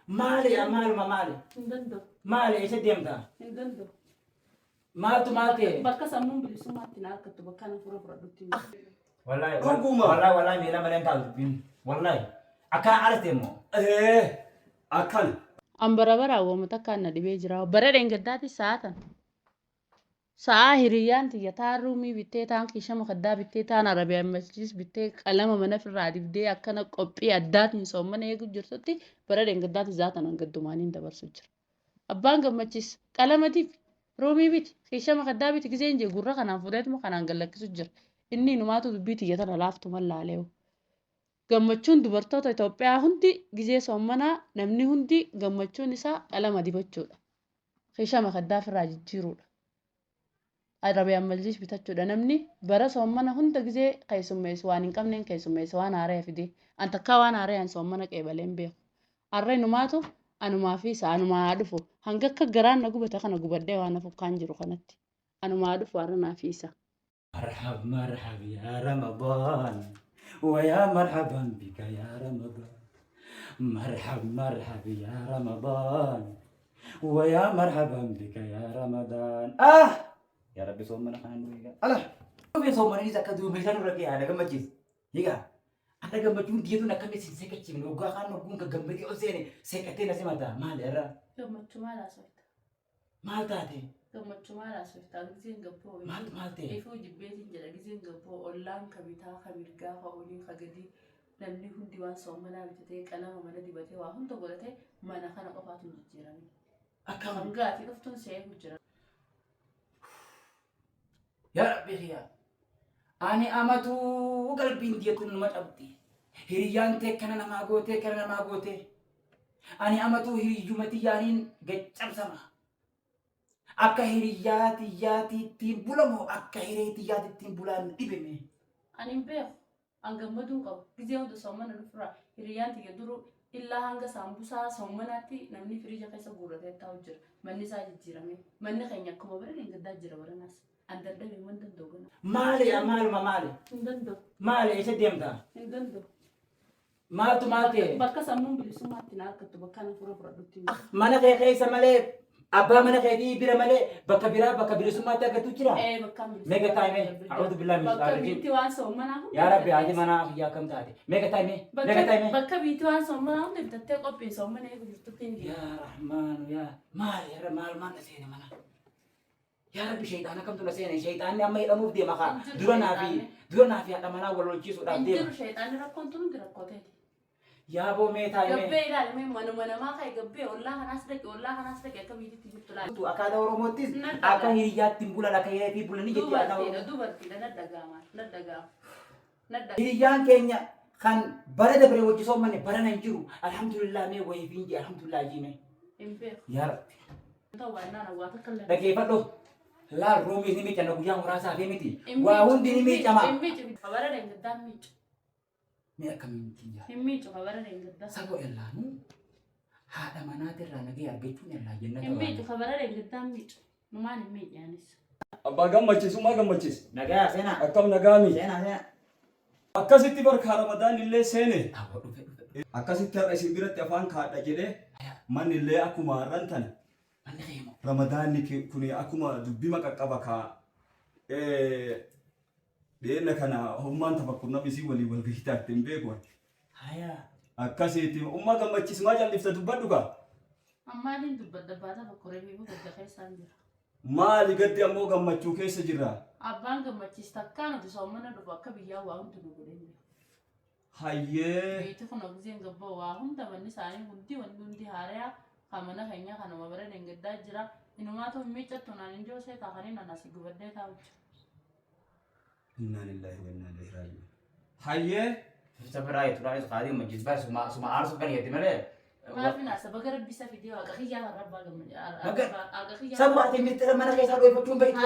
مالي يا مالما مالي هندندو مالي ايش ديمتا هندندو مالتو مالتي bakka sammuun bilisummaatti na harkattu bakka na fura fudhadhutti والله رقمة. والله والله ميلا مالين تعال والله أكا عرفتمو أكل an bara bara awwama takkaan na dhibee jira bara dheengaddaati sa'aa hiriyyaan tiyya taan ruumii bittee taan kiishama kaddaa bittee taan arabiyaan masjiis bittee qalama mana firraa dibdee akkana qophii addaatiin soomana eegu jirtutti bara dheengaddaati zaatan hangaddumaaniin dabarsu jira abbaan gammachiis qalamatiif ruumii biti kiishama kaddaa biti giseen jee gurra kanaan fuudheetuma kanaan gallakkisu jira inni numaatu dubbii tiyya tana laaftu mallaaleewu gammachuun dubartoota Itoophiyaa hundi gizee soommanaa namni hundi gammachuun isaa qalama dibachuudha. Kiishama kaddaa firraa jijjiiruudha. Arabiyaan maljiis bitachuudha. Namni bara soommana hunda gizee keessummeessu waan hin qabneen keessummeessu waan haaree fidee an takkaa waan haaree an soommana qeebaleen beeku. Harree numaatu anumaa fi isa anumaa dhufu hanga akka garaan na gubata kana gubadhee waan hafu kaan jiru kanatti anumaa dhufu har'a naa fi isa. مرحب مرحب يا رمضان ويا مرحبا بك يا رمضان مرحب مرحب يا رمضان ويا مرحبا بك يا رمضان يا ربي صومنا خان ويا الله ربي صومنا إذا كدو ميزان ركي أنا كم مجلس هيك أنا كم مجنون ديتو نكمل سينسكت شيء نوجا خان نقول كجمبري أوزيني سكتين نسمعها ما لرا Gammachuu maal haasofta? ما تاتي Gammachuu maal haasofta? Gizeen gabboo ما تي ifuu jibbeetiin jedha gizeen gabboo ollaan ka bitaa ka mirgaa ka olii ka gadii namni hundi waan soommanaa bitatee qalama mana dibatee waa hunda godhatee mana kana qofaatu jijjiirame. أكمل Hangaati dhuftuun seequ jira. يا ربي خيار أنا أمتو قلبي ديتون ما تبتي هريان تكنا نما غوتي كنا نما غوتي أنا أمتو هريجومتي يانين جتشم سما أكا هرياتي ياتي تيمبولمو أكا هرياتي ياتي تيمبولان إبني Ani hin beeku. An gammaduu qabu. Gizee hunda soommana dhufurraa hiriyyaan tiyya duruu illaa hanga saambusaa soommanaatti namni firiija keessa guurratee taa'u jira. Manni isaa jijjiirame. Manni keenya akkuma bara dheengaddaa jira baranaas. An dadhabee waan danda'u gana. مالي يا مال ما مالي Hin danda'u. مالي إيش ديمتا Hin danda'u. مالتو مالتي Bakka sammuun bilisummaatti na harkattu bakka na fura fudhadhutti. mana kee keessa malee abbaa mana keetii bira malee bakka biraa bakka bilisummaatti argatu jira Bakka meeqa taa'ime a'uudhu billaa min Bakka shaitaan biitti waan soommanaa hunda. yaa rabbi haati manaa fiyyaa kam taate meeqa taa'ime meeqa taa'ime Bakka biitti waan soommanaa hunda bitattee qophiin soommana eegu jirtutti hin يا رحمن يا مال يا مال ما نسينا منا يا ربي شيطان كم تنسينا شيطان أما يدمو بدي مخا درنا في هذا منا ولا الجيس ولا بدي Injiru sheexaanni rakkoon tun hundi rakkooteeti. يا أبو ميتا يمي Gabbee ilaalimee manuma namaa ka'e gabbee ollaa kanaas dhaqe akka biititti jirtu laala. tu akada oromotis aka hiriyat timbulan aka hiri bulan ni jadi ada Dubartiidha nadhagaama. hiriyan kenya kan bara da bare wajji so mane bara nan jiru alhamdulillah me wayi finji alhamdulillah jime Hin beeku. ya rabbi Ta'u waannaan hawwaata kallee. dhaggeeffadhu laal roomis ni miicanna guyyaa muraasaa fi miti waa hundi ni miicama Hin miicu. Kabara deengaddaa hin miicu. mee akkamitti yaa Hin miicu kabara deengaddaa. sabo ellaanu haadha manaatirraa nagee argachuun irraa jennata Hin miicu kabara deengaddaa hin miicu. Numaan hin miicaanis. أبا قمتشيس وما قمتشيس nagaa seenaa أكم نقامي seenaa أكاسيتي بركة رمضان اللي سنة awwa dhufe أكاسيتي رئيس بيرت أفان كادا جده من اللي أكما رنتن manni keemo رمضان كوني أكما دبي ما كقبكا لأن كان هم أنت فكرنا بيسي ولي والقيتات تنبيكوا hayaa أكاسيتي وما قمتشيس ما جال لفت دبادوكا Ammaaliin dubbadda baata bakkuree fi guddaa keessaan jira. ما لقد أمو قمتشو كيس جرا Abbaan gammachiista akkaan nuti soommana dhufu akka biyyaa waa hundi nu godhee. هاي Beeti kun ogiseen gabboo waa hunda manni isaanii wanti hundi haariyaa kan mana keenya kanuma bara deengaddaa jira. Inumaatu hin miiccattu naan hin joosee taa'anii nan asii gubaddee taa'u jira. إنا لله وإنا إليه راجعون هاي safaraa turaa qaadii majlis baa suma aarsu kan yetti malee Maaf naasa baga rabbisa fidee waaqa kiyyaa rabbaa gammachiisa. sabu'aati mirtira mana keessaa dho'ifachuun beektu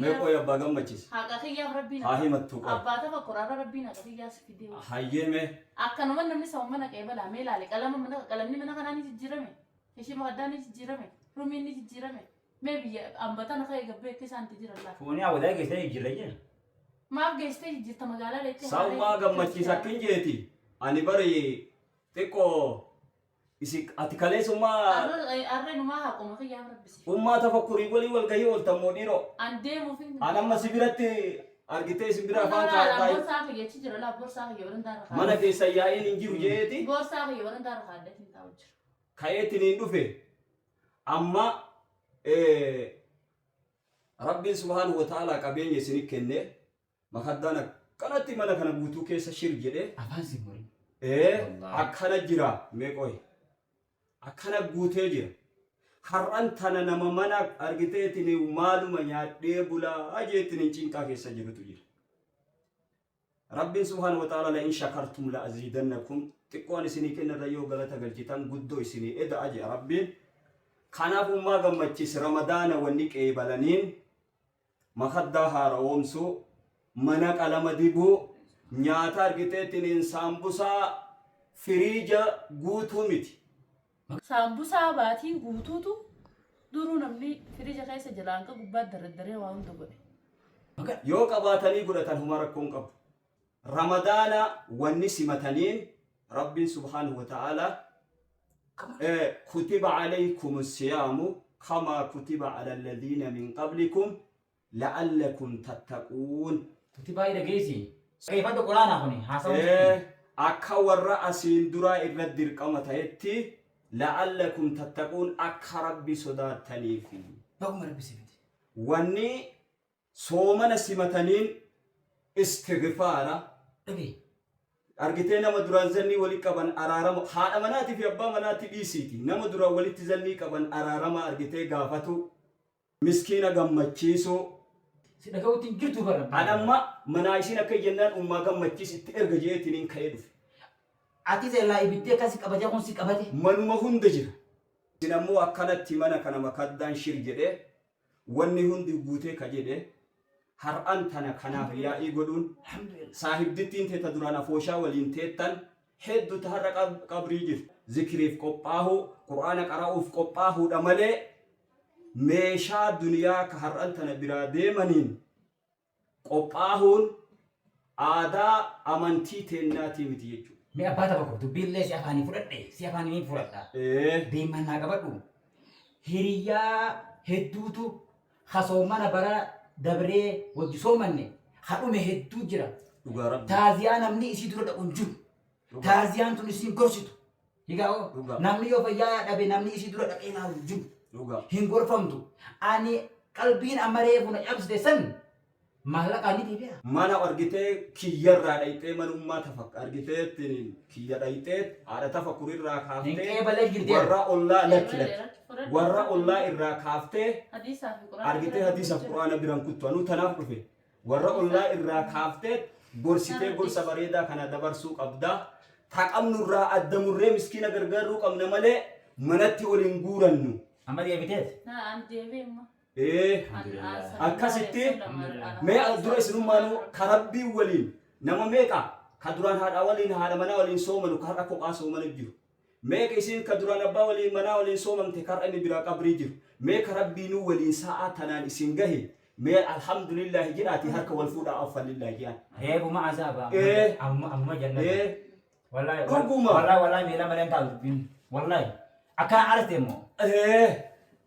ميكو يا أبا قمتشيس Haqa kiyyaaf rabbiin هاي متوقع abbaa tafa qoraarra rabbiin haqa kiyyaas fidee. هاي مي Akkanuma namni soommana qeebalaa mee ilaale qalamni mana kanaa ni jijjiirame. Ishii maddaa ni jijjiirame. Rumiin ni jijjiirame. Mee biyya hambatan akka eegabbee akka isaanitti jiran laata. fuunii hawwataa keessaa jijjiirra jira Maaf geessitee jijjiirta magaalaa leettee. سوما قمتشيس أكين جيتي أني بري تكو ati kaleessummaa Arre numaa haquma kiyyaa rabbisi. ummaa tafakkurii walii wal gahii ooltammoo dhiiroo. An deemuuf hin An amma si biratti argitee si bira afaan kaa'ee borsaa kiyya achi jira laa borsaa kiyya waran daara kaadha. mana keessa yaa'een hin jiru jeeti Borsaa kiyya waran daara kaadha hin taa'u jira. ka'eetiin hin dhufe amma rabbiin subhaanahu wa ta'aalaa qabeenya isinii kenne makaddaan akkanatti mana kana guutuu keessa shir jedhee Afaan si muri. akkana jira meeqoy akkana guutee jira har'an tana nama mana argiteetiin maaluma nyaadhee bulaa jeetiin cinqaa keessa jirutu jira rabbiin subhaanahu wa ta'aalaa la in shakartum la aziidannakum xiqqoon isinii kennarra yoo galata galchitan guddoo isinii eda'a jedha rabbiin kanaaf ummaa gammachiis ramadaana wanni qeebalaniin makaddaa haara'oomsuu mana qalama dibuu nyaata argiteetiin saambusaa firiija guutuu miti. Saambusaa baatii guutuutu duruu namni firiija keessa jalaan ka gubbaatti dardaree waa hunda godhe. Yoo qabaatanii godhatan huma rakkoon qabu. Ramadaana wanni simataniin rabbiin subhaanahu wa ta'aalaa kutiba alaykum siyaamu kamaa kutiba ala alladhiina min qablikum la'allakum tattaquun. Kutibaa dhageessi. Reeffadhu quraanaa kuni haasawuu. Akka warra asiin duraa irra dirqama ta'etti la'allakum tattaquun akka rabbi sodaattaniifi. Baguma rabbi si fiti. Wanni soomana simataniin istighfaara. Dhagee. Argitee nama duraan zannii walii qaban araarama haadha manaatii fi abbaa manaatti dhiisiiti. Nama duraan walitti zannii qaban araarama argitee gaafatu miskiina gammachiisuu. Si dhaga'uutiin jirtu bara. Adamma manaa isiin akka jennaan ummaa gammachiis itti erga jeetiniin ka'ee dhufe. Ati seellaa ibiddee akkasi qabatee kun si qabate. Manuma hunda jira. Isin ammoo akkanatti mana kana makaddaan shir jedhee wanni hundi guutee ka jedhee har'an tana kanaaf yaa'ii godhuun saahibdittiin teeta duraan afooshaa waliin teettan hedduutu har'a qabrii jiru. Zikiriif qophaa'uu, quraana qara'uuf qophaa'uudha malee meeshaa duniyaa ka har'an tana biraa deemaniin qophaa'uun aadaa amantii teennaatii miti jechuudha. Mee abbaa tapha qabdu billee si afaanii fudhadhe si afaanii fudhadha. Deeman naa qabadhu. Hiriyaa hedduutu hasoomana bara dabree wajji soomanne hadhume hedduu jira. Taaziyaa namni isii dura dhaqu hin jiru. Taaziyaan tun isiin gorsitu. Higaa'oo namni yoo fayyaa dhabe namni isii dura dhaqee naa hin jiru. Hin gorfamtu. Ani qalbiin amaree buna cabsite san maallaqaa ni deebi'a. Mana argitee kiyyarraa dhayxee manummaa tafakka argitee kiyya dhayxee haadha tafakkurirraa kaaftee Hinqeebalee jirtee. warra ollaa lakki lakki warra ollaa irraa kaaftee argitee hadiisaaf quraana biran kuttu anuu tanaaf dhufe warra ollaa irraa kaaftee gorsitee gorsa bareedaa kana dabarsuu qabda taqamnurraa addamurree miskiina gargaaruu qabna malee manatti waliin guurannu. Amma deebiteet. Naan deebi'emma. Akkasitti mee dura isinummaanuu karabbii waliin nama meeqa ka duraan haadha waliin haadha manaa waliin soomanu ka har'a kophaa soomanu jiru. Meeqa isiin ka duraan abbaa waliin manaa waliin soomamte ka har'a inni biraa qabrii jiru. Mee karabbiinuu waliin sa'aa tanaan isin gahe mee alhamdulillahi jedhaati harka wal fuudhaa affalillahi jedhan. Reebuma azaaba. Amma jannata. Wallahi. Dhuguma. Wallahi meela malee hin taa'u. Wallahi. Akkana aarte immoo.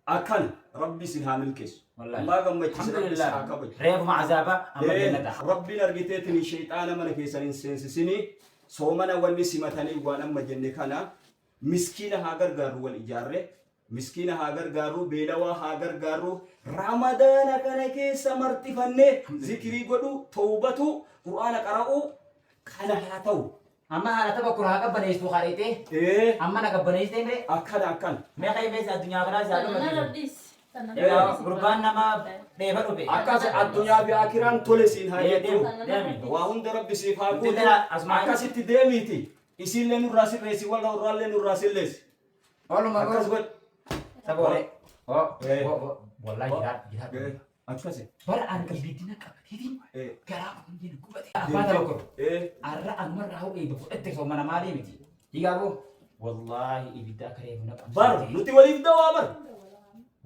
Akkan rabbi sin haa milkeessu. Allah gammachiisa rabbi sin haa kabaju. Reebuma azaaba amma jannata. Rabbiin argiteetiin shayxaana mana keessan hin seensisini soomana wanni simatanii waan amma jenne kana miskiina haa gargaaru wal ijaarre miskiina haa gargaaru beelawaa haa gargaaru ramadaana kana keessa martifannee zikirii godhu tawbatu quraana qara'u kana haa ta'u. Amma haala tapha kuraa qabbaneessu haadheetee. Amma na qabbaneessitee mee. Akkan. Mee qaybeessa addunyaa biraa isaa Tanana dhuma rabbiis. gurbaan nama dheeba dhufe. Akkas addunyaa fi akiraan tole siin haa jedhu. Deemi. Waa hunda rabbi siif haa guutu. Asmaa. Akkasitti deemiiti. Isiillee nurraa sirreessi warra warraallee nurraa silleessi. Ooluma Akkas godhu. godhi. Saboole. Wallahi jiraadhu. Akkasi. Bara ani qalbiitti qabateetiin garaa kun jedhu gubate. Abbaa tapha kuru. Arra anumarraa hoo eebu fudhatte soomana maalii miti. Higaaboo. Wallahi ibidda akka reefu na qabsiise. Bar nuti waliif dawaa bar. Nuti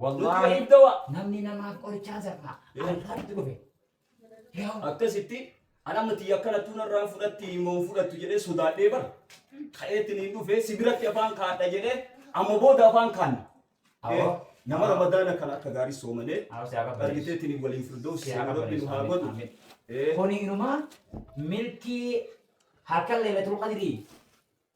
Wallahi waliif dawaa. namni namaaf qorichaa zarraa. Arraatti dhufe. Akkasitti Ana mati akkana tunarraa fudhatti moo fudhattu jedhee sodaadhee bara. Ka'eetiin hin dhufee sibiratti afaan kaadha jedhee amma booda afaan kaanna. Nama ramadaana kan akka gaarii soomane argiteetiin waliin firdoos rabbi nu haa godhu. Kuni inumaa milkii harka leelatul qadrii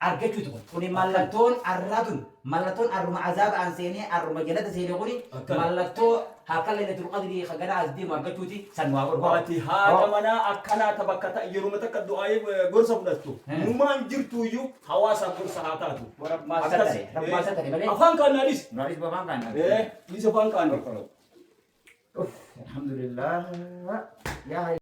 argachuutu kuni mallattoon arraatun mallattoon arruma azaaba aan seenee arruma jalata seenee kuni mallattoo harka leelatul qadrii hagana as deemu argachuuti san waa godhu. Waati haadha manaa akkanaa tapha yeroo mata akka du'aayee gorsa fudhattu. Numaan jirtu iyyuu hawaasa gorsa haa taatu. Afaan kaannaanis. Naanis bafaan kaannaa. Isa afaan kaannaa. Alhamdulillah. Ya